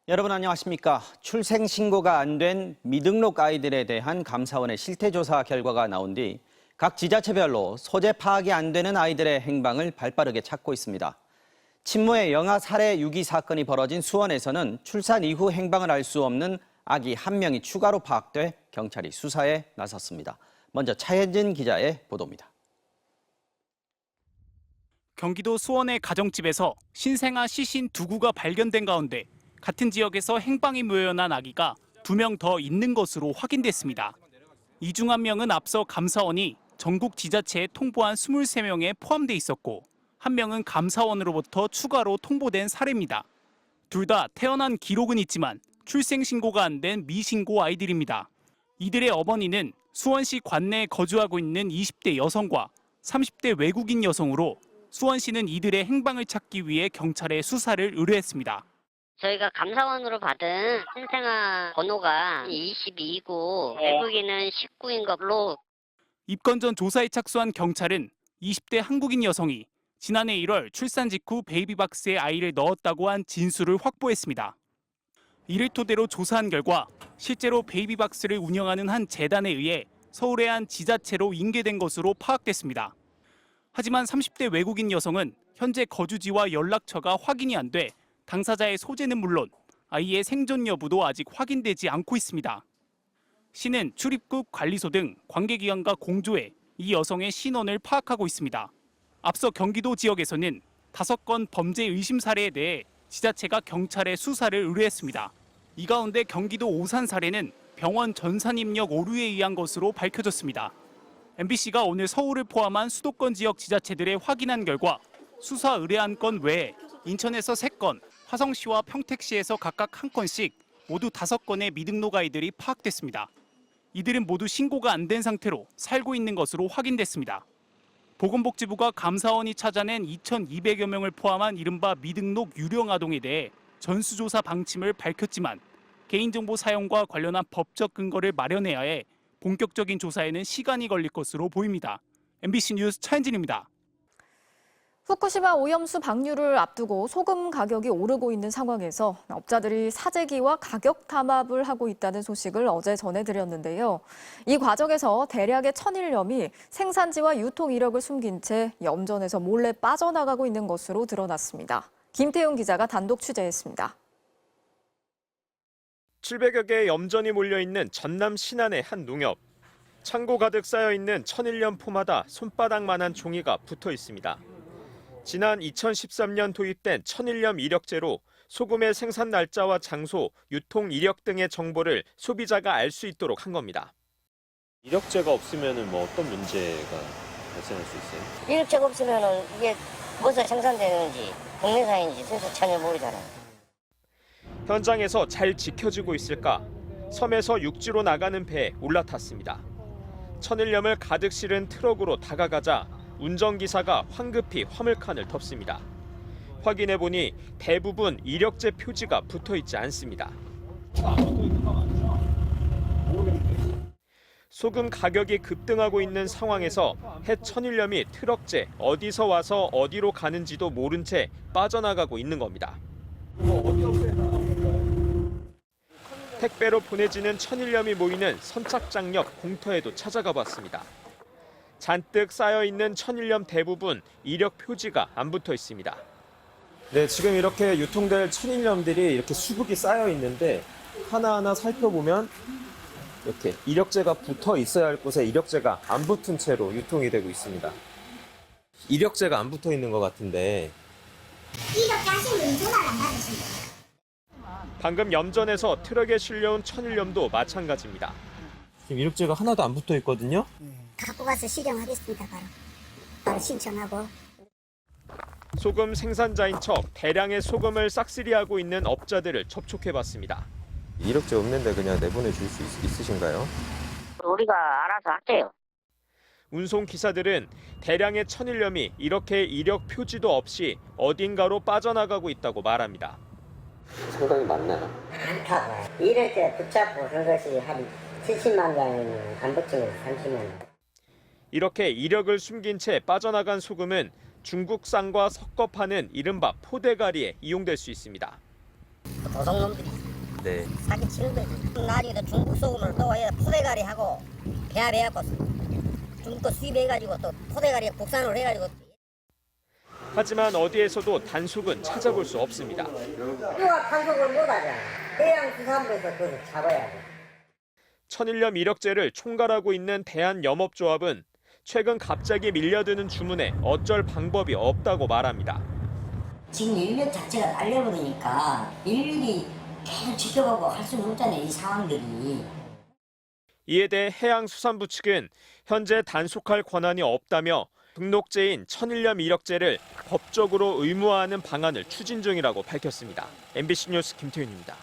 여러분 안녕하십니까? 출생 신고가 안 된 미등록 아이들에 대한 감사원의 실태조사 결과가 나온 뒤 각 지자체별로 소재 파악이 안 되는 아이들의 행방을 발빠르게 찾고 있습니다. 친모의 영아 살해 유기 사건이 벌어진 수원에서는 출산 이후 행방을 알 수 없는 아기 한 명이 추가로 파악돼 경찰이 수사에 나섰습니다. 먼저 차혜진 기자의 보도입니다. 경기도 수원의 가정집에서 신생아 시신 2구가 발견된 가운데 같은 지역에서 행방이 묘연한 아기가 2명 더 있는 것으로 확인됐습니다. 이 중 1명은 앞서 감사원이 전국 지자체에 통보한 23명에 포함돼 있었고 1명은 감사원으로부터 추가로 통보된 사례입니다. 둘 다 태어난 기록은 있지만 출생 신고가 안 된 미신고 아이들입니다. 이들의 어머니는 수원시 관내에 거주하고 있는 20대 여성과 30대 외국인 여성으로 수원시는 이들의 행방을 찾기 위해 경찰에 수사를 의뢰했습니다. 저희가 감사원으로 받은 신생아 번호가 22고 외국인은 19인 걸로. 입건 전 조사에 착수한 경찰은 20대 한국인 여성이 지난해 1월 출산 직후 베이비박스에 아이를 넣었다고 한 진술을 확보했습니다. 이를 토대로 조사한 결과 실제로 베이비박스를 운영하는 한 재단에 의해 서울의 한 지자체로 인계된 것으로 파악됐습니다. 하지만 30대 외국인 여성은 현재 거주지와 연락처가 확인이 안 돼 당사자의 소재는 물론 아이의 생존 여부도 아직 확인되지 않고 있습니다. 시는 출입국 관리소 등 관계기관과 공조해 이 여성의 신원을 파악하고 있습니다. 앞서 경기도 지역에서는 5건 범죄 의심 사례에 대해 지자체가 경찰에 수사를 의뢰했습니다. 이 가운데 경기도 오산 사례는 병원 전산 입력 오류에 의한 것으로 밝혀졌습니다. MBC가 오늘 서울을 포함한 수도권 지역 지자체들에 확인한 결과 수사 의뢰한 건 외에 인천에서 3건, 화성시와 평택시에서 각각 1건씩 모두 5건의 미등록 아이들이 파악됐습니다. 이들은 모두 신고가 안 된 상태로 살고 있는 것으로 확인됐습니다. 보건복지부가 감사원이 찾아낸 2,200여 명을 포함한 이른바 미등록 유령 아동에 대해 전수조사 방침을 밝혔지만 개인정보 사용과 관련한 법적 근거를 마련해야 해 본격적인 조사에는 시간이 걸릴 것으로 보입니다. MBC 뉴스 차현진입니다. 후쿠시마 오염수 방류를 앞두고 소금 가격이 오르고 있는 상황에서 업자들이 사재기와 가격 담합을 하고 있다는 소식을 어제 전해드렸는데요. 이 과정에서 대량의 천일염이 생산지와 유통 이력을 숨긴 채 염전에서 몰래 빠져나가고 있는 것으로 드러났습니다. 김태훈 기자가 단독 취재했습니다. 700여 개의 염전이 몰려있는 전남 신안의 한 농협. 창고 가득 쌓여있는 천일염 포마다 손바닥만한 종이가 붙어 있습니다. 지난 2013년 도입된 천일염 이력제로 소금의 생산 날짜와 장소, 유통 이력 등의 정보를 소비자가 알 수 있도록 한 겁니다. 이력제가 없으면 어떤 문제가 발생할 수 있어요? 이력제가 없으면 이게 무엇을 생산되는지 국내산인지 진짜 전혀 모르잖아요. 현장에서 잘 지켜지고 있을까? 섬에서 육지로 나가는 배에 올라탔습니다. 천일염을 가득 실은 트럭으로 다가가자 운전기사가 황급히 화물칸을 덮습니다. 확인해보니 대부분 이력제 표지가 붙어있지 않습니다. 소금 가격이 급등하고 있는 상황에서 햇 천일염이 트럭째 어디서 와서 어디로 가는지도 모른 채 빠져나가고 있는 겁니다. 택배로 보내지는 천일염이 모이는 선착장역 공터에도 찾아가 봤습니다. 잔뜩 쌓여있는 천일염 대부분 이력 표지가 안 붙어 있습니다. 네, 지금 이렇게 유통될 천일염들이 이렇게 수북이 쌓여 있는데 하나하나 살펴보면 이렇게 이력제가 붙어 있어야 할 곳에 이력제가 안 붙은 채로 유통이 되고 있습니다. 이력제가 안 붙어 있는 것 같은데. 이렇게 하시면 전화를 안 받으신다. 방금 염전에서 트럭에 실려온 천일염도 마찬가지입니다. 지금 이력제가 하나도 안 붙어 있거든요. 갖고 가서 실행하겠습니다. 바로 신청하고. 소금 생산자인 척 대량의 소금을 싹쓸이하고 있는 업자들을 접촉해봤습니다. 이력제 없는데 그냥 내보내줄 수 있으신가요? 우리가 알아서 할게요. 운송기사들은 대량의 천일염이 이렇게 이력 표지도 없이 어딘가로 빠져나가고 있다고 말합니다. 상당히 많나요? 많다. 이럴 때 붙잡고 한 것이 한 70만 장이면 안 붙이면 30만 원. 이렇게 이력을 숨긴 채 빠져나간 소금은 중국산과 섞어 파는 이른바 포대가리에 이용될 수 있습니다. 도둑놈들이 네. 사기치는 거지. 나중에 중국 소금을 또 포대가리 하고 배합해갖고 중국 거 수입해가지고 또 포대가리 국산으로 해가지고. 하지만 어디에서도 단속은 찾아볼 수 없습니다. 누가 단속을 못하잖아. 해양수산부에서 그걸 잡아야 돼. 천일염 이력제를 총괄하고 있는 대한염업조합은 최근 갑자기 밀려드는 주문에 어쩔 방법이 없다고 말합니다. 지금 인력 자체가 날려버리니까 일일이 계속 지켜보고 할 수는 없잖아요, 이 상황들이. 이에 대해 해양수산부 측은 현재 단속할 권한이 없다며 등록제인 천일염 이력제를 법적으로 의무화하는 방안을 추진 중이라고 밝혔습니다. MBC 뉴스 김태윤입니다.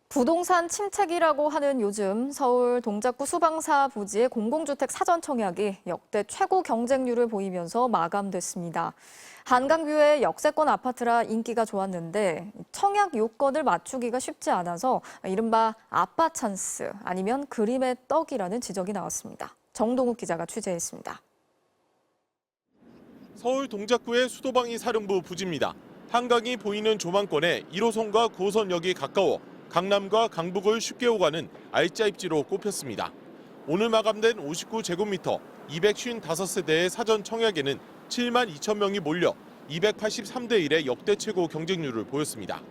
부동산 침체기라고 하는 요즘 서울 동작구 수방사 부지의 공공주택 사전 청약이 역대 최고 경쟁률을 보이면서 마감됐습니다. 한강뷰의 역세권 아파트라 인기가 좋았는데 청약 요건을 맞추기가 쉽지 않아서 이른바 아빠 찬스 아니면 그림의 떡이라는 지적이 나왔습니다. 정동욱 기자가 취재했습니다. 서울 동작구의 수도방위 사령부 부지입니다. 한강이 보이는 조망권에 1호선과 9호선역이 가까워 강남과 강북을 쉽게 오가는 알짜 입지로 꼽혔습니다. 오늘 마감된 59제곱미터 255세대의 사전 청약에는 7만 2천 명이 몰려 283대 1의 역대 최고 경쟁률을 보였습니다.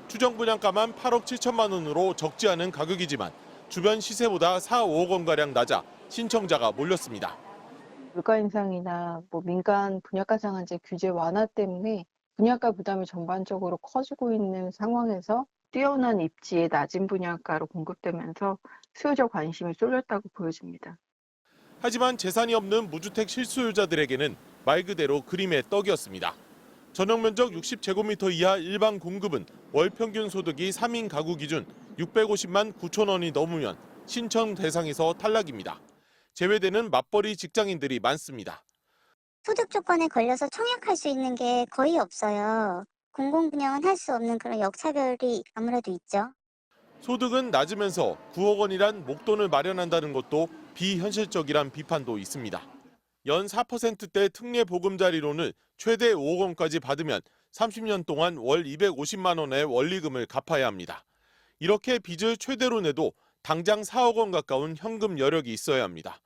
추정 분양가만 8억 7천만 원으로 적지 않은 가격이지만 주변 시세보다 4, 5억 원가량 낮아 신청자가 몰렸습니다. 물가 인상이나 민간 분양가 상한제 규제 완화 때문에 분양가 부담이 전반적으로 커지고 있는 상황에서 뛰어난 입지에 낮은 분양가로 공급되면서 수요적 관심이 쏠렸다고 보여집니다. 하지만 재산이 없는 무주택 실수요자들에게는 말 그대로 그림의 떡이었습니다. 전용 면적 60제곱미터 이하 일반 공급은 월 평균 소득이 3인 가구 기준 650만 9천 원이 넘으면 신청 대상에서 탈락입니다. 제외되는 맞벌이 직장인들이 많습니다. 소득 조건에 걸려서 청약할 수 있는 게 거의 없어요. 공공분양은 할 수 없는 그런 역차별이 아무래도 있죠. 소득은 낮으면서 9억 원이란 목돈을 마련한다는 것도 비현실적이란 비판도 있습니다. 연 4%대 특례 보금자리론을 최대 5억 원까지 받으면 30년 동안 월 250만 원의 원리금을 갚아야 합니다. 이렇게 빚을 최대로 내도 당장 4억 원 가까운 현금 여력이 있어야 합니다.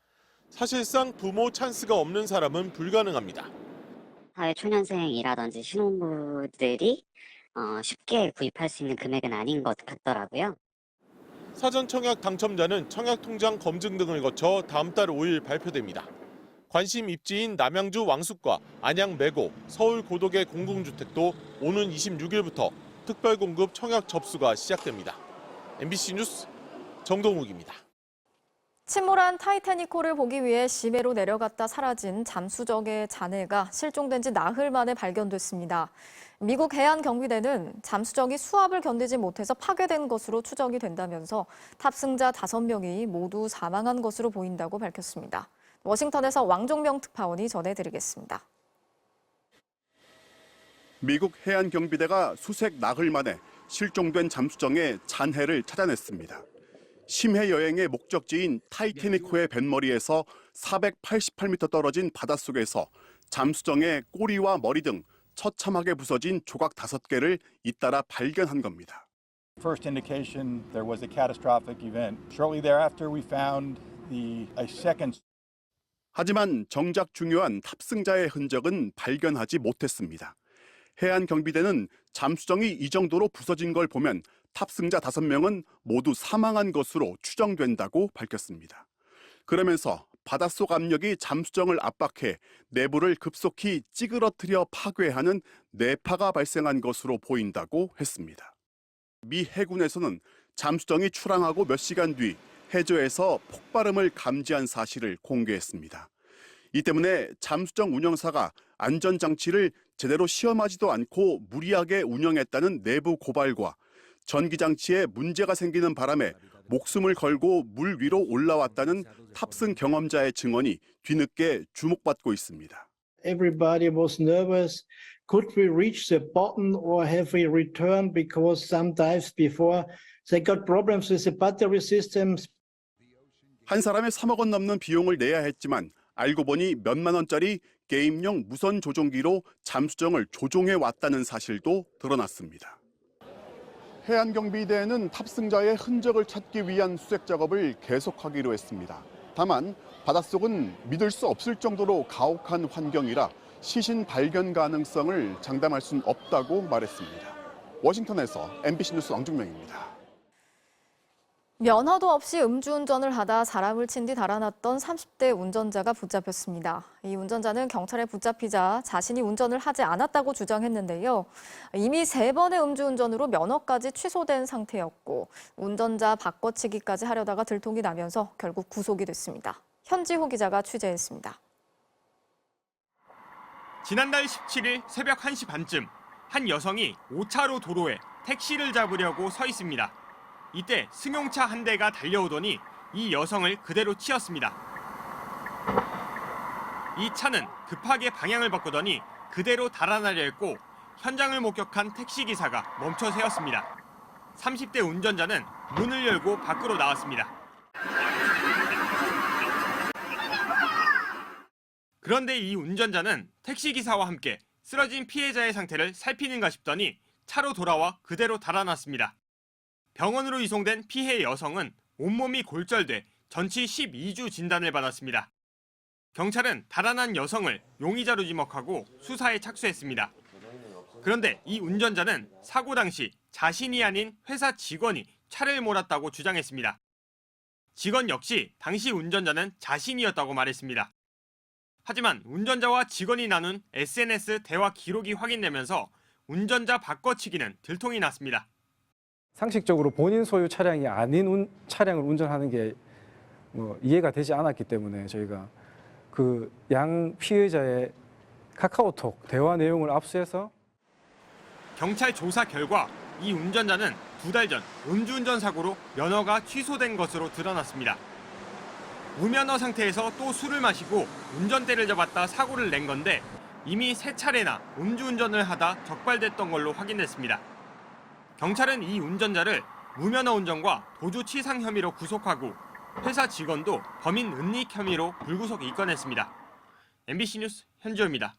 사실상 부모 찬스가 없는 사람은 불가능합니다. 사회초년생이라든지 신혼부들이 쉽게 구입할 수 있는 금액은 아닌 것 같더라고요. 사전 청약 당첨자는 청약통장 검증 등을 거쳐 다음 달 5일 발표됩니다. 관심 입지인 남양주 왕숙과 안양 매고, 서울 고덕의 공공주택도 오는 26일부터 특별공급 청약 접수가 시작됩니다. MBC 뉴스 정동욱입니다. 침몰한 타이타닉호를 보기 위해 심해로 내려갔다 사라진 잠수정의 잔해가 실종된 지 나흘 만에 발견됐습니다. 미국 해안경비대는 잠수정이 수압을 견디지 못해서 파괴된 것으로 추정이 된다면서 탑승자 5명이 모두 사망한 것으로 보인다고 밝혔습니다. 워싱턴에서 왕종명 특파원이 전해드리겠습니다. 미국 해안경비대가 수색 나흘 만에 실종된 잠수정의 잔해를 찾아냈습니다. 심해 여행의 목적지인 타이타닉호의 뱃머리에서 488m 떨어진 바닷속에서 잠수정의 꼬리와 머리 등 처참하게 부서진 조각 5개를 잇따라 발견한 겁니다. First indication there was a catastrophic event. Shortly thereafter we found a second. 하지만 정작 중요한 탑승자의 흔적은 발견하지 못했습니다. 해안경비대는 잠수정이 이 정도로 부서진 걸 보면 탑승자 5명은 모두 사망한 것으로 추정된다고 밝혔습니다. 그러면서 바닷속 압력이 잠수정을 압박해 내부를 급속히 찌그러뜨려 파괴하는 내파가 발생한 것으로 보인다고 했습니다. 미 해군에서는 잠수정이 출항하고 몇 시간 뒤 해저에서 폭발음을 감지한 사실을 공개했습니다. 이 때문에 잠수정 운영사가 안전장치를 제대로 시험하지도 않고 무리하게 운영했다는 내부 고발과 전기장치에 문제가 생기는 바람에 목숨을 걸고 물 위로 올라왔다는 탑승 경험자의 증언이 뒤늦게 주목받고 있습니다. Everybody was nervous. Could we reach the bottom or have we returned because some dives before they got problems with the battery systems. 한 사람에 3억 원 넘는 비용을 내야 했지만 알고 보니 몇만 원짜리 게임용 무선 조종기로 잠수정을 조종해 왔다는 사실도 드러났습니다. 해안경비대는 탑승자의 흔적을 찾기 위한 수색 작업을 계속하기로 했습니다. 다만 바닷속은 믿을 수 없을 정도로 가혹한 환경이라 시신 발견 가능성을 장담할 수는 없다고 말했습니다. 워싱턴에서 MBC 뉴스 왕중명입니다. 면허도 없이 음주운전을 하다 사람을 친 뒤 달아났던 30대 운전자가 붙잡혔습니다. 이 운전자는 경찰에 붙잡히자 자신이 운전을 하지 않았다고 주장했는데요. 이미 3번의 음주운전으로 면허까지 취소된 상태였고 운전자 바꿔치기까지 하려다가 들통이 나면서 결국 구속이 됐습니다. 현지호 기자가 취재했습니다. 지난달 17일 새벽 1시 반쯤 한 여성이 5차로 도로에 택시를 잡으려고 서 있습니다. 이때 승용차 한 대가 달려오더니 이 여성을 그대로 치었습니다. 이 차는 급하게 방향을 바꾸더니 그대로 달아나려 했고 현장을 목격한 택시기사가 멈춰 세웠습니다. 30대 운전자는 문을 열고 밖으로 나왔습니다. 그런데 이 운전자는 택시기사와 함께 쓰러진 피해자의 상태를 살피는가 싶더니 차로 돌아와 그대로 달아났습니다. 병원으로 이송된 피해 여성은 온몸이 골절돼 전치 12주 진단을 받았습니다. 경찰은 달아난 여성을 용의자로 지목하고 수사에 착수했습니다. 그런데 이 운전자는 사고 당시 자신이 아닌 회사 직원이 차를 몰았다고 주장했습니다. 직원 역시 당시 운전자는 자신이었다고 말했습니다. 하지만 운전자와 직원이 나눈 SNS 대화 기록이 확인되면서 운전자 바꿔치기는 들통이 났습니다. 상식적으로 본인 소유 차량이 아닌 차량을 운전하는 게 이해가 되지 않았기 때문에 저희가 그 양 피해자의 카카오톡 대화 내용을 압수해서 경찰 조사 결과 이 운전자는 2달 전 음주운전 사고로 면허가 취소된 것으로 드러났습니다. 무면허 상태에서 또 술을 마시고 운전대를 잡았다 사고를 낸 건데 이미 3차례나 음주운전을 하다 적발됐던 걸로 확인됐습니다. 경찰은 이 운전자를 무면허 운전과 도주치상 혐의로 구속하고 회사 직원도 범인 은닉 혐의로 불구속 입건했습니다. MBC 뉴스 현지호입니다.